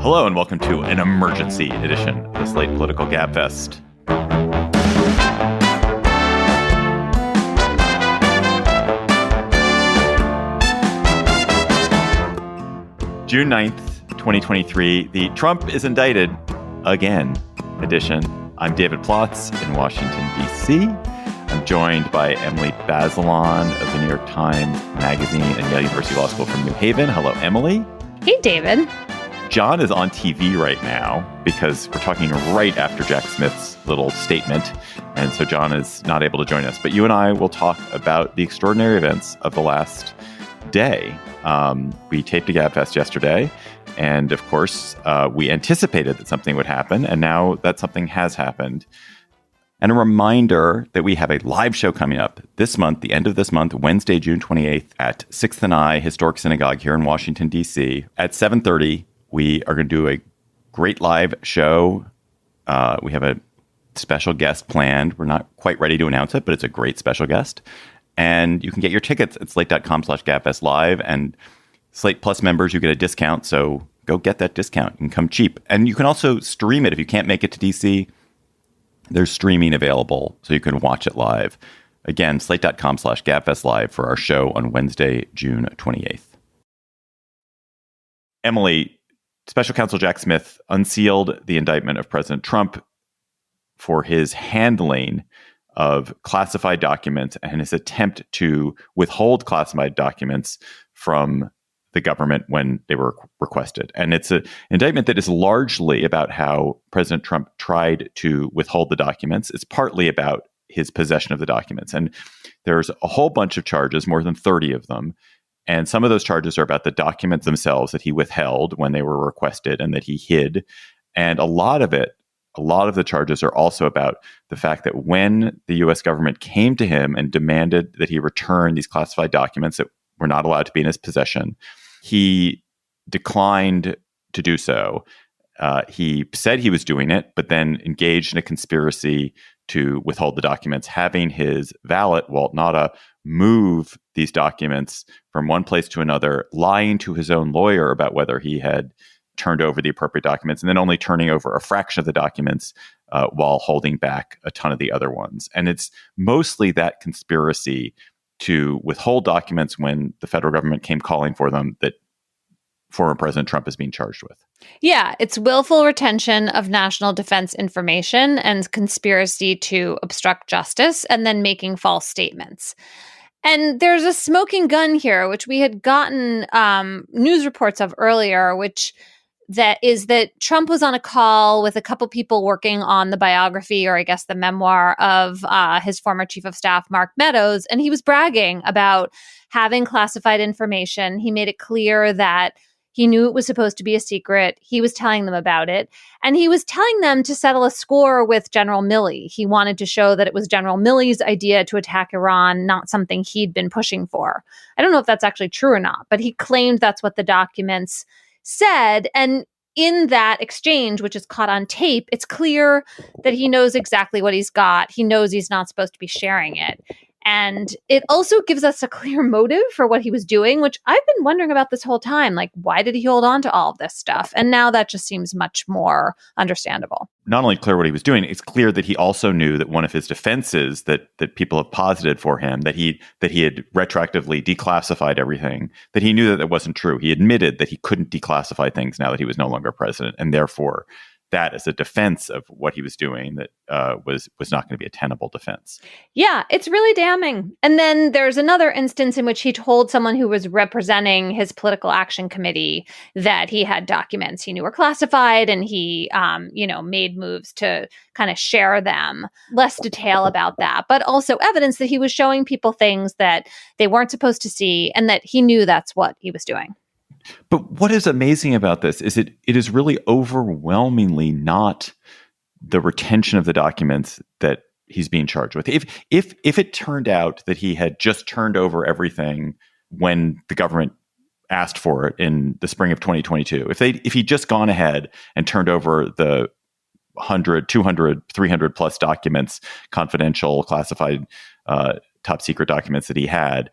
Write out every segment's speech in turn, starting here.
Hello and welcome to an emergency edition of the Slate Political Gabfest. June 9th, 2023, the Trump is indicted again edition. I'm David Plotz in Washington, D.C. I'm joined by Emily Bazelon of the New York Times Magazine and Yale University Law School from New Haven. Hello, Emily. Hey, David. John is on TV right now because we're talking right after Jack Smith's little statement. And so John is not able to join us. But you and I will talk about the extraordinary events of the last day. We taped a Gabfest yesterday. And of course, we anticipated that something would happen. And now that something has happened. And a reminder that we have a live show coming up this month, the end of this month, Wednesday, June 28th at 6th and I Historic Synagogue here in Washington, D.C. at 7:30. We are going to do a great live show. We have a special guest planned. We're not quite ready to announce it, but it's a great special guest. And you can get your tickets at slate.com/Gabfest Live. And Slate Plus members, you get a discount. So go get that discount and come cheap. And you can also stream it. If you can't make it to DC, there's streaming available so you can watch it live. Again, slate.com/Gabfest Live for our show on Wednesday, June 28th. Emily, Special Counsel Jack Smith unsealed the indictment of President Trump for his handling of classified documents and his attempt to withhold classified documents from the government when they were requested. And it's an indictment that is largely about how President Trump tried to withhold the documents. It's partly about his possession of the documents. And there's a whole bunch of charges, more than 30 of them. And some of those charges are about the documents themselves that he withheld when they were requested and that he hid. And a lot of the charges are also about the fact that when the U.S. government came to him and demanded that he return these classified documents that were not allowed to be in his possession, he declined to do so. He said he was doing it, but then engaged in a conspiracy to withhold the documents, having his valet, Walt Nauta, move these documents from one place to another, lying to his own lawyer about whether he had turned over the appropriate documents, and then only turning over a fraction of the documents while holding back a ton of the other ones. And it's mostly that conspiracy to withhold documents when the federal government came calling for them that former President Trump is being charged with. Yeah, it's willful retention of national defense information and conspiracy to obstruct justice and then making false statements. And there's a smoking gun here, which we had gotten news reports of earlier, that Trump was on a call with a couple people working on the biography, or I guess the memoir of his former chief of staff, Mark Meadows, and he was bragging about having classified information. He made it clear that he knew it was supposed to be a secret. He was telling them about it. And he was telling them to settle a score with General Milley. He wanted to show that it was General Milley's idea to attack Iran, not something he'd been pushing for. I don't know if that's actually true or not, but he claimed that's what the documents said. And in that exchange, which is caught on tape, it's clear that he knows exactly what he's got. He knows he's not supposed to be sharing it. And it also gives us a clear motive for what he was doing, which I've been wondering about this whole time. Like, why did he hold on to all of this stuff? And now that just seems much more understandable. Not only clear what he was doing, it's clear that he also knew that one of his defenses that people have posited for him, that he had retroactively declassified everything, that he knew that wasn't true. He admitted that he couldn't declassify things now that he was no longer president, and therefore that as a defense of what he was doing that was not going to be a tenable defense. Yeah, it's really damning. And then there's another instance in which he told someone who was representing his political action committee that he had documents he knew were classified, and he, made moves to kind of share them. Less detail about that, but also evidence that he was showing people things that they weren't supposed to see, and that he knew that's what he was doing. But what is amazing about this is it is really overwhelmingly not the retention of the documents that he's being charged with. If it turned out that he had just turned over everything when the government asked for it in the spring of 2022, if he'd just gone ahead and turned over the 100, 200, 300 plus documents, confidential, classified, top secret documents that he had,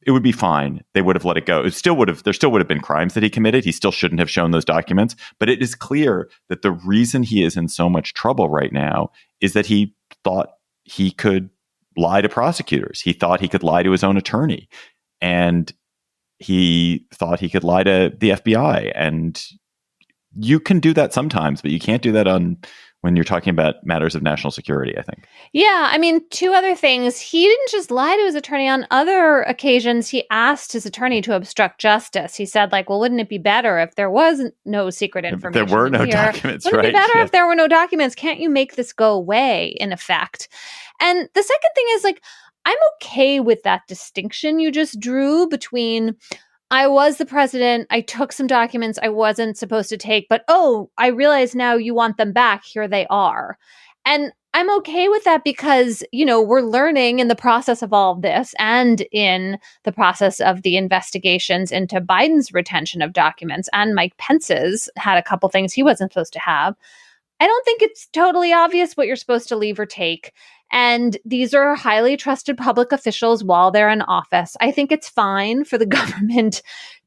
it would be fine. They would have let it go. There still would have been crimes that he committed. He still shouldn't have shown those documents. But it is clear that the reason he is in so much trouble right now is that he thought he could lie to prosecutors. He thought he could lie to his own attorney. And he thought he could lie to the FBI. And you can do that sometimes, but you can't do that when you're talking about matters of national security, I think. Yeah, I mean, two other things. He didn't just lie to his attorney. On other occasions, he asked his attorney to obstruct justice. He said, like, well, wouldn't it be better if there was no secret information? There were no documents, wouldn't right? It be better if there were no documents? Can't you make this go away, in effect? And the second thing is, like, I'm okay with that distinction you just drew between I was the president, I took some documents I wasn't supposed to take, but I realize now you want them back. Here they are. And I'm okay with that because, we're learning in the process of all of this and in the process of the investigations into Biden's retention of documents, and Mike Pence's had a couple things he wasn't supposed to have. I don't think it's totally obvious what you're supposed to leave or take. And these are highly trusted public officials while they're in office. I think it's fine for the government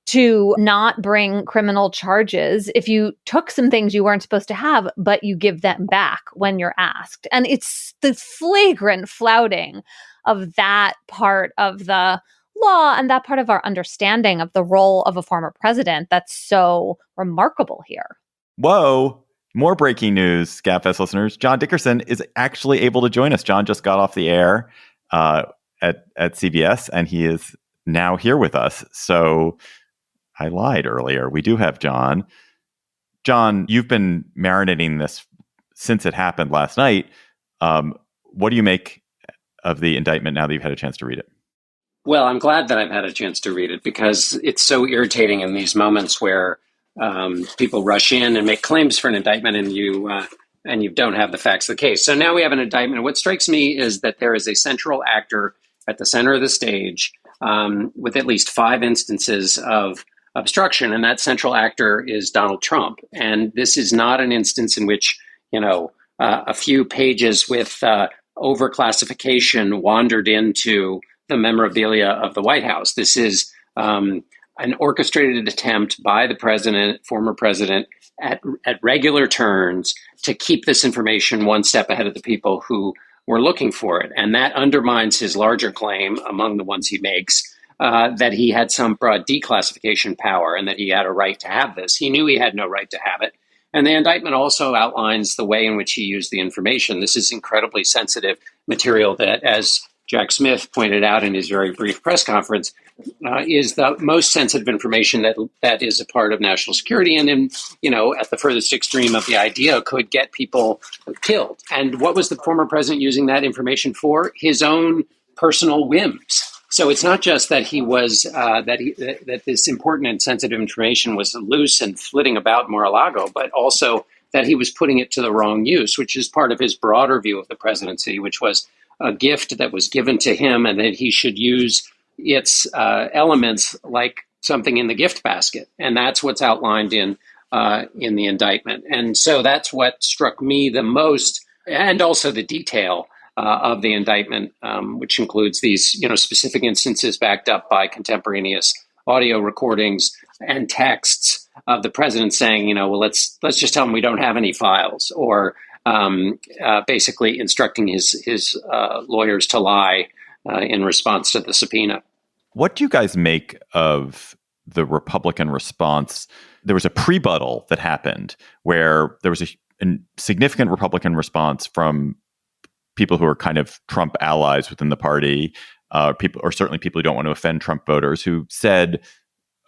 to not bring criminal charges if you took some things you weren't supposed to have, but you give them back when you're asked. And it's the flagrant flouting of that part of the law and that part of our understanding of the role of a former president that's so remarkable here. Whoa. More breaking news, Gabfest listeners. John Dickerson is actually able to join us. John just got off the air at CBS, and he is now here with us. So I lied earlier. We do have John. John, you've been marinating this since it happened last night. What do you make of the indictment now that you've had a chance to read it? Well, I'm glad that I've had a chance to read it because it's so irritating in these moments where people rush in and make claims for an indictment and you don't have the facts of the case. So now we have an indictment. What strikes me is that there is a central actor at the center of the stage with at least 5 instances of obstruction. And that central actor is Donald Trump. And this is not an instance in which, a few pages with overclassification wandered into the memorabilia of the White House. This is an orchestrated attempt by the president, former president, at regular turns to keep this information one step ahead of the people who were looking for it. And that undermines his larger claim, among the ones he makes, that he had some broad declassification power and that he had a right to have this. He knew he had no right to have it. And the indictment also outlines the way in which he used the information. This is incredibly sensitive material that, as Jack Smith pointed out in his very brief press conference, is the most sensitive information that is a part of national security. And at the furthest extreme of the idea, could get people killed. And what was the former president using that information for? His own personal whims. So it's not just that he was that this important and sensitive information was loose and flitting about Mar-a-Lago, but also that he was putting it to the wrong use, which is part of his broader view of the presidency, which was a gift that was given to him and that he should use its elements like something in the gift basket. And that's what's outlined in the indictment. And so that's what struck me the most, and also the detail of the indictment, which includes these specific instances backed up by contemporaneous audio recordings and texts of the president saying, well, let's just tell him we don't have any files, or basically instructing his lawyers to lie in response to the subpoena. What do you guys make of the Republican response? There was a prebuttal that happened where there was a significant Republican response from people who are kind of Trump allies within the party, or certainly people who don't want to offend Trump voters, who said,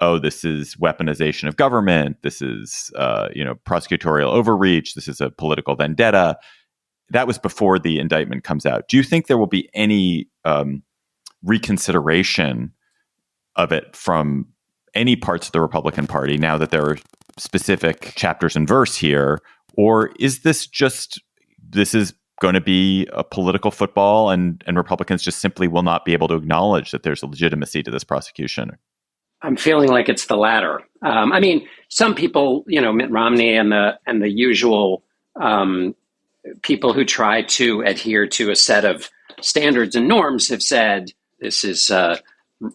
oh, this is weaponization of government. This is, prosecutorial overreach. This is a political vendetta. That was before the indictment comes out. Do you think there will be any reconsideration of it from any parts of the Republican Party now that there are specific chapters and verse here? Or is this is going to be a political football and Republicans just simply will not be able to acknowledge that there's a legitimacy to this prosecution? I'm feeling like it's the latter. Some people, Mitt Romney and the usual people who try to adhere to a set of standards and norms have said this is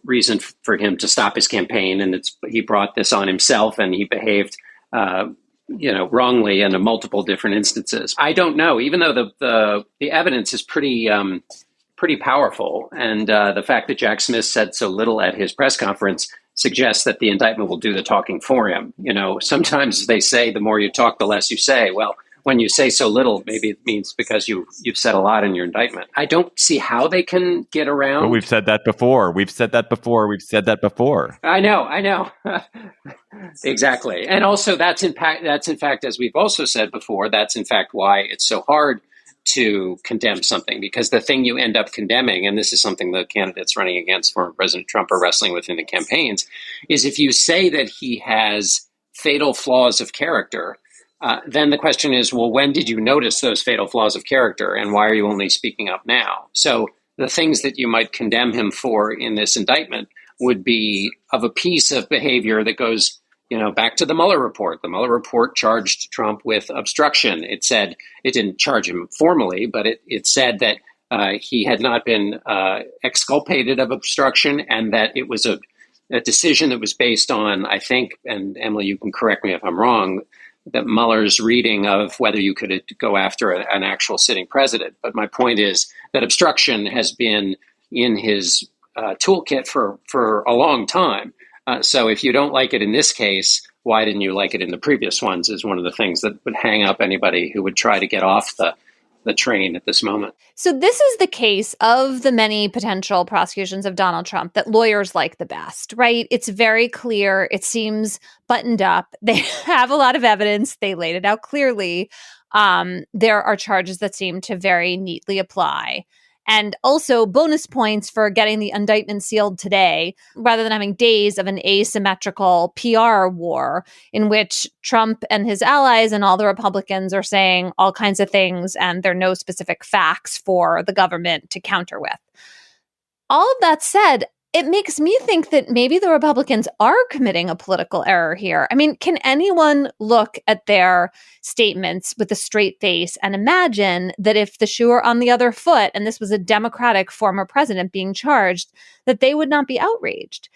reason for him to stop his campaign, and he brought this on himself, and he behaved, wrongly in multiple different instances. I don't know, even though the evidence is pretty powerful, and the fact that Jack Smith said so little at his press conference suggests that the indictment will do the talking for him. Sometimes they say the more you talk, the less you say. Well, when you say so little, maybe it means because you've said a lot in your indictment. I don't see how they can get around. But we've said that before. I know. Exactly. And also that's in fact, as we've also said before, that's in fact why it's so hard to condemn something, because the thing you end up condemning, and this is something the candidates running against former President Trump are wrestling with in the campaigns, is if you say that he has fatal flaws of character, then the question is, well, when did you notice those fatal flaws of character, and why are you only speaking up now? So the things that you might condemn him for in this indictment would be of a piece of behavior that goes, back to the Mueller report. The Mueller report charged Trump with obstruction. It said it didn't charge him formally, but it said that he had not been exculpated of obstruction, and that it was a decision that was based on, I think, and Emily, you can correct me if I'm wrong, that Mueller's reading of whether you could go after an actual sitting president. But my point is that obstruction has been in his toolkit for a long time. So if you don't like it in this case, why didn't you like it in the previous ones, is one of the things that would hang up anybody who would try to get off the train at this moment. So this is the case of the many potential prosecutions of Donald Trump that lawyers like the best, right? It's very clear. It seems buttoned up. They have a lot of evidence. They laid it out clearly. There are charges that seem to very neatly apply. And also bonus points for getting the indictment sealed today, rather than having days of an asymmetrical PR war in which Trump and his allies and all the Republicans are saying all kinds of things, and there are no specific facts for the government to counter with. All of that said, it makes me think that maybe the Republicans are committing a political error here. I mean, can anyone look at their statements with a straight face and imagine that if the shoe were on the other foot and this was a Democratic former president being charged, that they would not be outraged?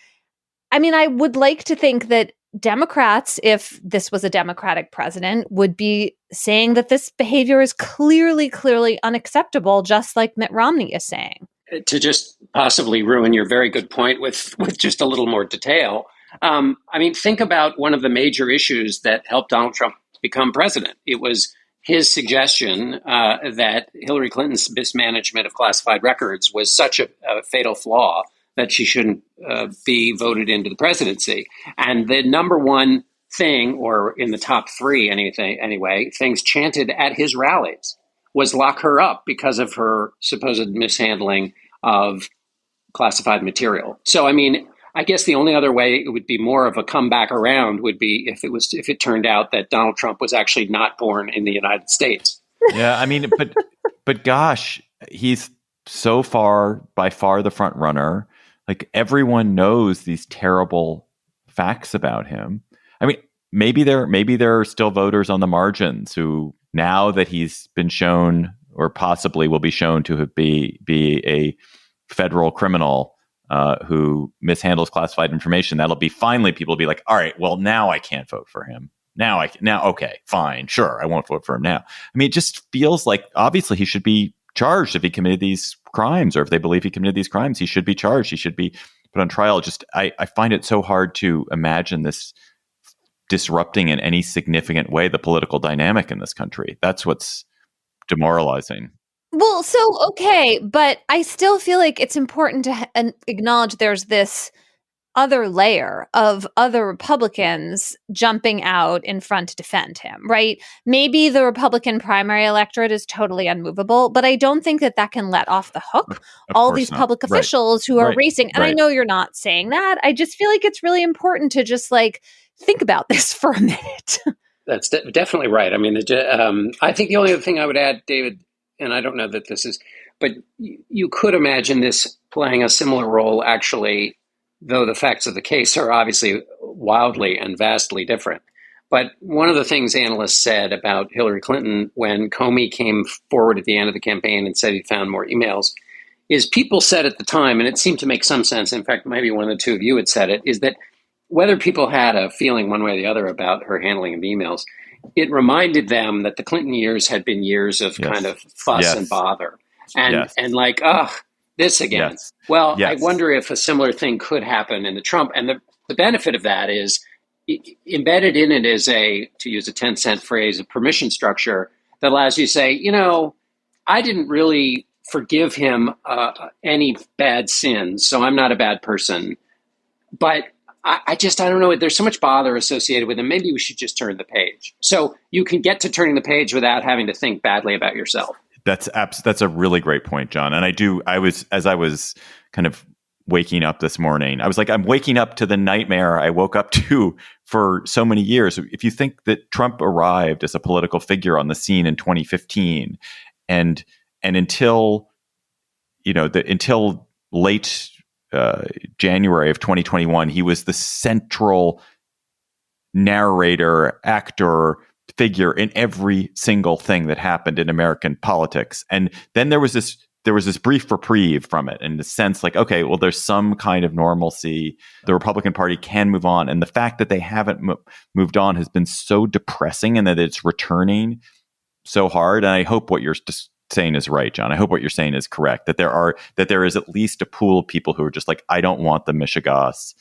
I mean, I would like to think that Democrats, if this was a Democratic president, would be saying that this behavior is clearly unacceptable, just like Mitt Romney is saying. To just possibly ruin your very good point with just a little more detail, think about one of the major issues that helped Donald Trump become president. It was his suggestion that Hillary Clinton's mismanagement of classified records was such a fatal flaw that she shouldn't be voted into the presidency. And the number one thing, or in the top three anyway, things chanted at his rallies was lock her up because of her supposed mishandling of classified material. So, I guess the only other way it would be more of a comeback around would be if it turned out that Donald Trump was actually not born in the United States. Yeah, but gosh, he's by far the front runner. Like, everyone knows these terrible facts about him. Maybe there are still voters on the margins who, now that he's been shown, or possibly will be shown to be a federal criminal who mishandles classified information, that'll be finally people will be like, all right, well, now I can't vote for him. Now, okay, fine, sure, I won't vote for him now. It just feels like obviously he should be charged if he committed these crimes, or if they believe he committed these crimes, he should be charged. He should be put on trial. I find it so hard to imagine this disrupting in any significant way the political dynamic in this country. That's what's demoralizing. Well, so, okay, but I still feel like it's important to acknowledge there's this other layer of other Republicans jumping out in front to defend him, right? Maybe the Republican primary electorate is totally unmovable, but I don't think that can let off the hook all these public officials who are racing. And I know you're not saying that. I just feel like it's really important to just think about this for a minute. That's definitely right. I think the only other thing I would add, David, and I don't know that this is, but you could imagine this playing a similar role, actually, though the facts of the case are obviously wildly and vastly different. But one of the things analysts said about Hillary Clinton when Comey came forward at the end of the campaign and said he found more emails is people said at the time, and it seemed to make some sense. In fact, maybe one of the two of you had said it, is that whether people had a feeling one way or the other about her handling of emails, it reminded them that the Clinton years had been years of kind of fuss and bother. And like, this again. Well, I wonder if a similar thing could happen in the Trump. And the benefit of that is embedded in it is to use a 10-cent phrase, a permission structure that allows you to say, I didn't really forgive him any bad sins, so I'm not a bad person. But I don't know. There's so much bother associated with him. Maybe we should just turn the page. So you can get to turning the page without having to think badly about yourself. That's a really great point, John. And as I was kind of waking up this morning, I was like, I'm waking up to the nightmare I woke up to for so many years. If you think that Trump arrived as a political figure on the scene in 2015 and until, until late January of 2021, he was the central narrator, actor, figure in every single thing that happened in American politics. And then there was this brief reprieve from it, in the sense like, okay, well, there's some kind of normalcy. The Republican Party can move on. And the fact that they haven't moved on has been so depressing, and that it's returning so hard. And I hope what you're just saying is right, John. I hope what you're saying is correct, that there is at least a pool of people who are just like, I don't want the Michigas.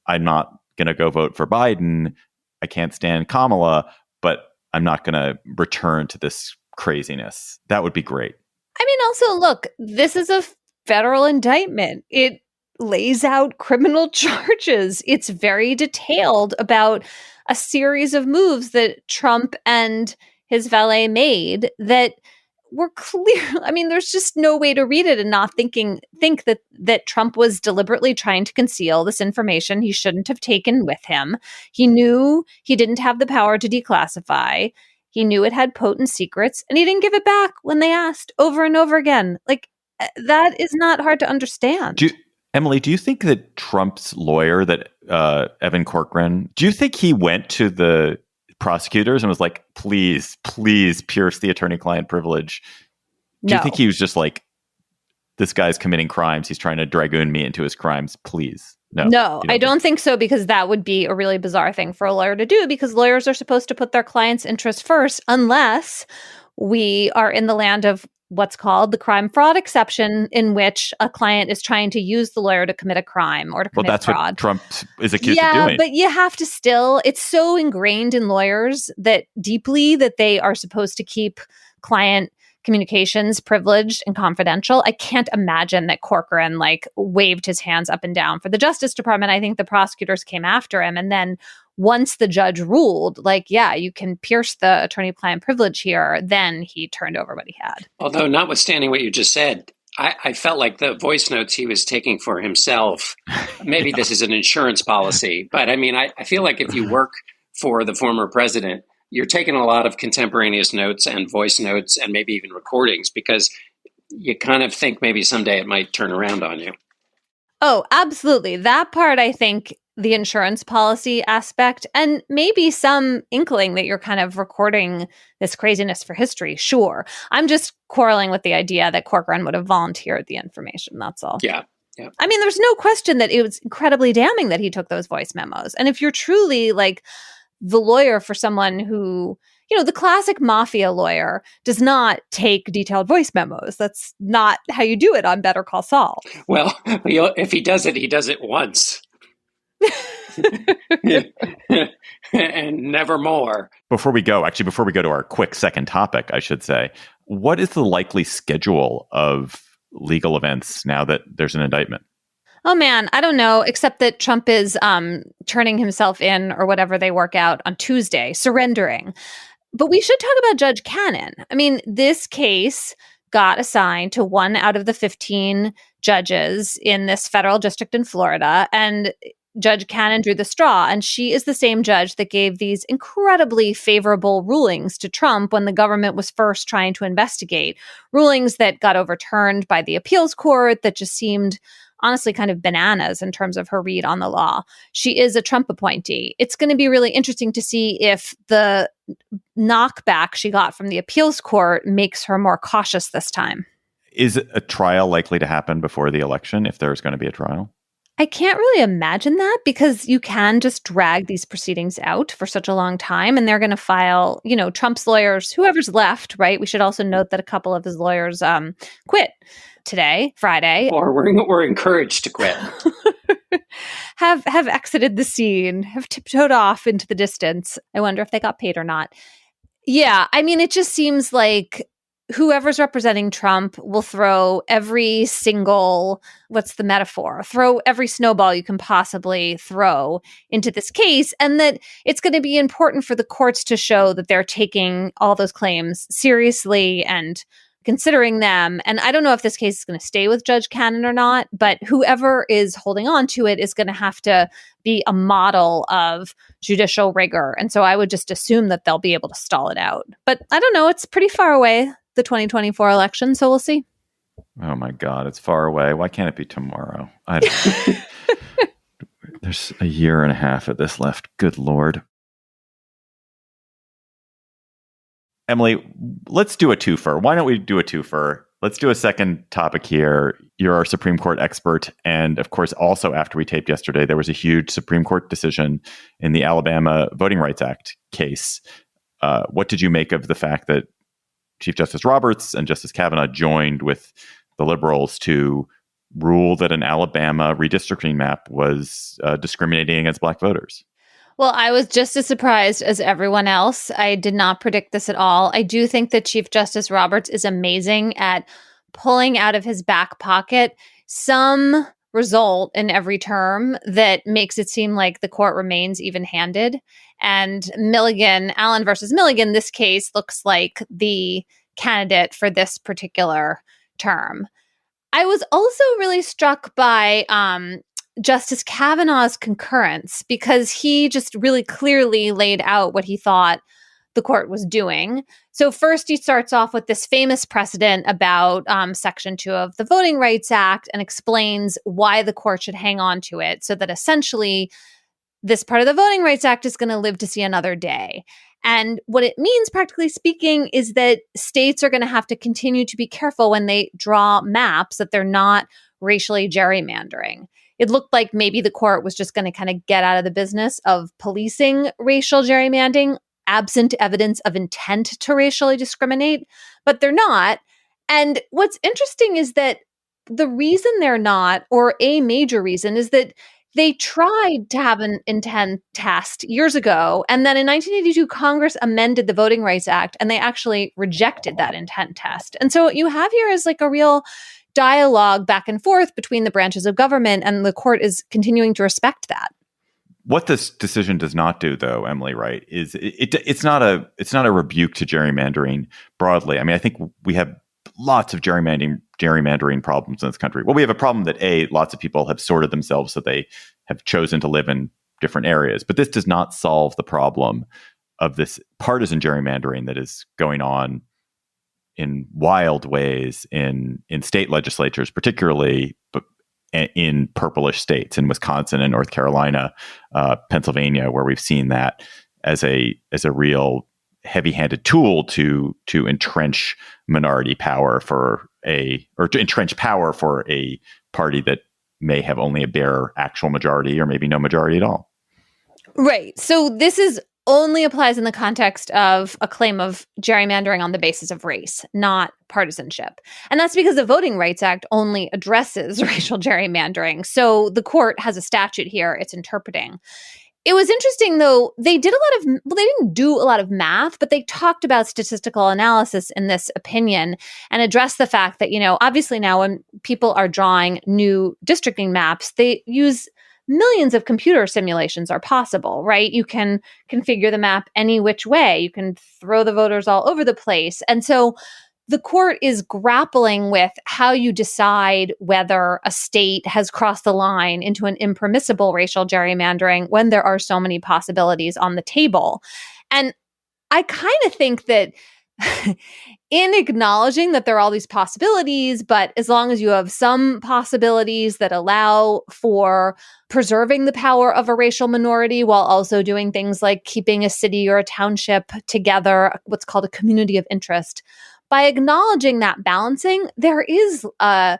I'm not going to go vote for Biden. I can't stand Kamala, but I'm not going to return to this craziness. That would be great. I mean, also, look, this is a federal indictment. It lays out criminal charges. It's very detailed about a series of moves that Trump and his valet made that were clear. I mean, there's just no way to read it and not think that Trump was deliberately trying to conceal this information he shouldn't have taken with him. He knew he didn't have the power to declassify. He knew it had potent secrets, and he didn't give it back when they asked over and over again. Like, that is not hard to understand. Emily, do you think that Trump's lawyer, that Evan Corcoran, do you think he went to the prosecutors and was like, please pierce the attorney-client privilege? Do you think he was just like, this guy's committing crimes, he's trying to dragoon me into his crimes, please? No, I don't think so, because that would be a really bizarre thing for a lawyer to do, because lawyers are supposed to put their client's interests first, unless we are in the land of what's called the crime fraud exception, in which a client is trying to use the lawyer to commit a crime or to commit fraud. Well, that's what Trump is accused of doing. Yeah, but you have to still, it's so ingrained in lawyers that they are supposed to keep client communications privileged and confidential. I can't imagine that Corcoran waved his hands up and down for the Justice Department. I think the prosecutors came after him, and then once the judge ruled, you can pierce the attorney-client privilege here, then he turned over what he had. Although, notwithstanding what you just said, I felt like the voice notes he was taking for himself, maybe this is an insurance policy, but I mean, I feel like if you work for the former president, you're taking a lot of contemporaneous notes and voice notes and maybe even recordings, because you kind of think maybe someday it might turn around on you. Oh, absolutely. That part, I think, the insurance policy aspect, and maybe some inkling that you're kind of recording this craziness for history. Sure. I'm just quarreling with the idea that Corcoran would have volunteered the information. That's all. Yeah. I mean, there's no question that it was incredibly damning that he took those voice memos. And if you're truly the lawyer for someone who, the classic mafia lawyer does not take detailed voice memos. That's not how you do it on Better Call Saul. Well, if he does it once. And never more. Before we go to our quick second topic, I should say, what is the likely schedule of legal events now that there's an indictment? Oh, man, I don't know, except that Trump is turning himself in, or whatever they work out, on Tuesday, surrendering. But we should talk about Judge Cannon. I mean, this case got assigned to one out of the 15 judges in this federal district in Florida, and Judge Cannon drew the straw, and she is the same judge that gave these incredibly favorable rulings to Trump when the government was first trying to investigate, rulings that got overturned by the appeals court that just seemed honestly kind of bananas in terms of her read on the law. She is a Trump appointee. It's going to be really interesting to see if the knockback she got from the appeals court makes her more cautious this time. Is a trial likely to happen before the election if there's going to be a trial? I can't really imagine that because you can just drag these proceedings out for such a long time and they're going to file, Trump's lawyers, whoever's left, right? We should also note that a couple of his lawyers quit today, Friday. Or we're encouraged to quit. have exited the scene, have tiptoed off into the distance. I wonder if they got paid or not. Yeah, I mean, it just seems like whoever's representing Trump will throw every single, what's the metaphor? Throw every snowball you can possibly throw into this case. And that it's going to be important for the courts to show that they're taking all those claims seriously and considering them. And I don't know if this case is going to stay with Judge Cannon or not, but whoever is holding on to it is going to have to be a model of judicial rigor. And so I would just assume that they'll be able to stall it out. But I don't know. It's pretty far away, the 2024 election. So we'll see. Oh my God, it's far away. Why can't it be tomorrow? I don't know. There's a year and a half of this left. Good Lord. Emily, let's do a twofer. Why don't we do a twofer? Let's do a second topic here. You're our Supreme Court expert. And of course, also after we taped yesterday, there was a huge Supreme Court decision in the Alabama Voting Rights Act case. What did you make of the fact that Chief Justice Roberts and Justice Kavanaugh joined with the liberals to rule that an Alabama redistricting map was discriminating against Black voters? Well, I was just as surprised as everyone else. I did not predict this at all. I do think that Chief Justice Roberts is amazing at pulling out of his back pocket some result in every term that makes it seem like the court remains even-handed. And Milligan, Allen versus Milligan, this case looks like the candidate for this particular term. I was also really struck by Justice Kavanaugh's concurrence because he just really clearly laid out what he thought the court was doing. So first he starts off with this famous precedent about Section 2 of the Voting Rights Act and explains why the court should hang on to it so that essentially this part of the Voting Rights Act is going to live to see another day. And what it means, practically speaking, is that states are going to have to continue to be careful when they draw maps that they're not racially gerrymandering. It looked like maybe the court was just going to kind of get out of the business of policing racial gerrymandering, absent evidence of intent to racially discriminate, but they're not. And what's interesting is that the reason they're not, or a major reason, is that they tried to have an intent test years ago. And then in 1982, Congress amended the Voting Rights Act, and they actually rejected that intent test. And so what you have here is like a real dialogue back and forth between the branches of government, and the court is continuing to respect that. What this decision does not do, though, Emily, right, is it's not a rebuke to gerrymandering broadly. I mean, I think we have lots of gerrymandering problems in this country. Well, we have a problem that lots of people have sorted themselves so they have chosen to live in different areas. But this does not solve the problem of this partisan gerrymandering that is going on in wild ways in state legislatures, particularly in purplish states, in Wisconsin and North Carolina, Pennsylvania, where we've seen that as a real heavy-handed tool to entrench minority power to entrench power for a party that may have only a bare actual majority or maybe no majority at all. Right. So this only applies in the context of a claim of gerrymandering on the basis of race, not partisanship. And that's because the Voting Rights Act only addresses racial gerrymandering. So the court has a statute here it's interpreting. It was interesting, though, they didn't do a lot of math, but they talked about statistical analysis in this opinion and addressed the fact that, obviously now when people are drawing new districting maps, they use millions of computer simulations are possible, right? You can configure the map any which way. You can throw the voters all over the place. And so the court is grappling with how you decide whether a state has crossed the line into an impermissible racial gerrymandering when there are so many possibilities on the table. And I kind of think that in acknowledging that there are all these possibilities, but as long as you have some possibilities that allow for preserving the power of a racial minority while also doing things like keeping a city or a township together, what's called a community of interest, by acknowledging that balancing, there is an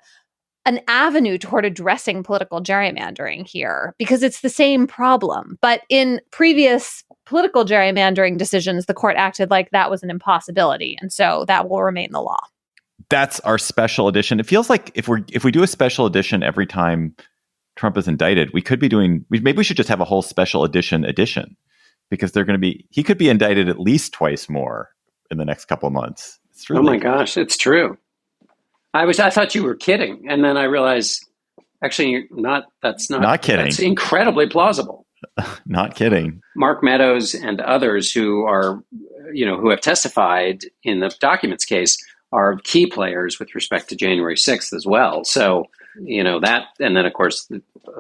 avenue toward addressing political gerrymandering here, because it's the same problem. But in previous political gerrymandering decisions, the court acted like that was an impossibility. And so that will remain the law. That's our special edition. It feels like if we do a special edition every time Trump is indicted, we could be maybe we should just have a whole special edition, because he could be indicted at least twice more in the next couple of months. It's really, oh my gosh, it's true. I thought you were kidding, and then I realized actually you're not. That's not kidding. That's incredibly plausible. Not kidding. Mark Meadows and others who have testified in the documents case are key players with respect to January 6th as well. So that, and then of course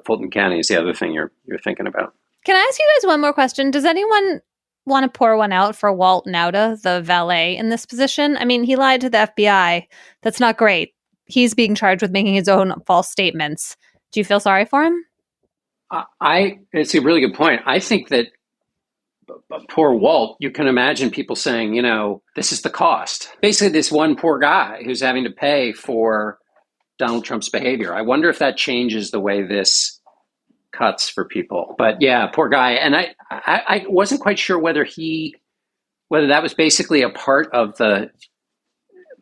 Fulton County is the other thing you're thinking about. Can I ask you guys one more question? Does anyone want to pour one out for Walt Nauta, the valet, in this position? I mean, he lied to the FBI. That's not great. He's being charged with making his own false statements. Do you feel sorry for him? It's a really good point. I think that poor Walt, you can imagine people saying, this is the cost. Basically, this one poor guy who's having to pay for Donald Trump's behavior. I wonder if that changes the way this cuts for people. But yeah, poor guy. And I wasn't quite sure whether that was basically a part of the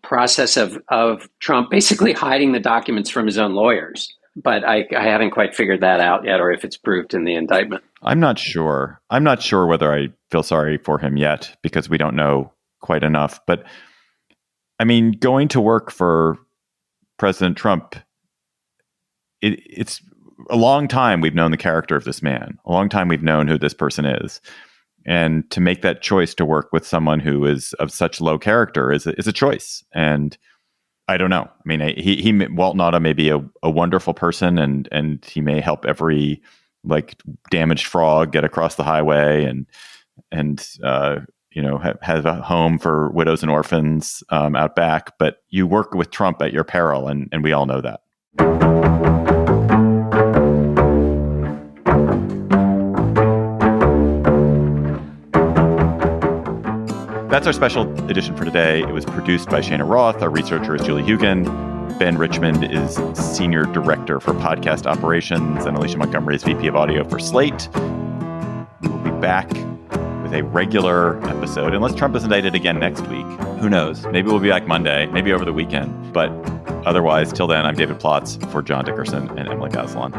process of Trump basically hiding the documents from his own lawyers. But I haven't quite figured that out yet, or if it's proved in the indictment. I'm not sure whether I feel sorry for him yet, because we don't know quite enough. But I mean, going to work for President Trump, it's a long time we've known the character of this man. A long time we've known who this person is. And to make that choice to work with someone who is of such low character is a choice. And I don't know. I mean, Walt Nauta may be a wonderful person, and he may help every damaged frog get across the highway and have a home for widows and orphans out back. But you work with Trump at your peril, and we all know that. That's our special edition for today. It was produced by Cheyna Roth. Our researcher is Julie Huygen. Ben Richmond is Senior Director for Podcast Operations, and Alicia Montgomery is VP of Audio for Slate. We will be back with a regular episode, unless Trump is indicted again next week. Who knows? Maybe we'll be back Monday, maybe over the weekend. But otherwise, till then, I'm David Plotz for John Dickerson and Emily Bazelon.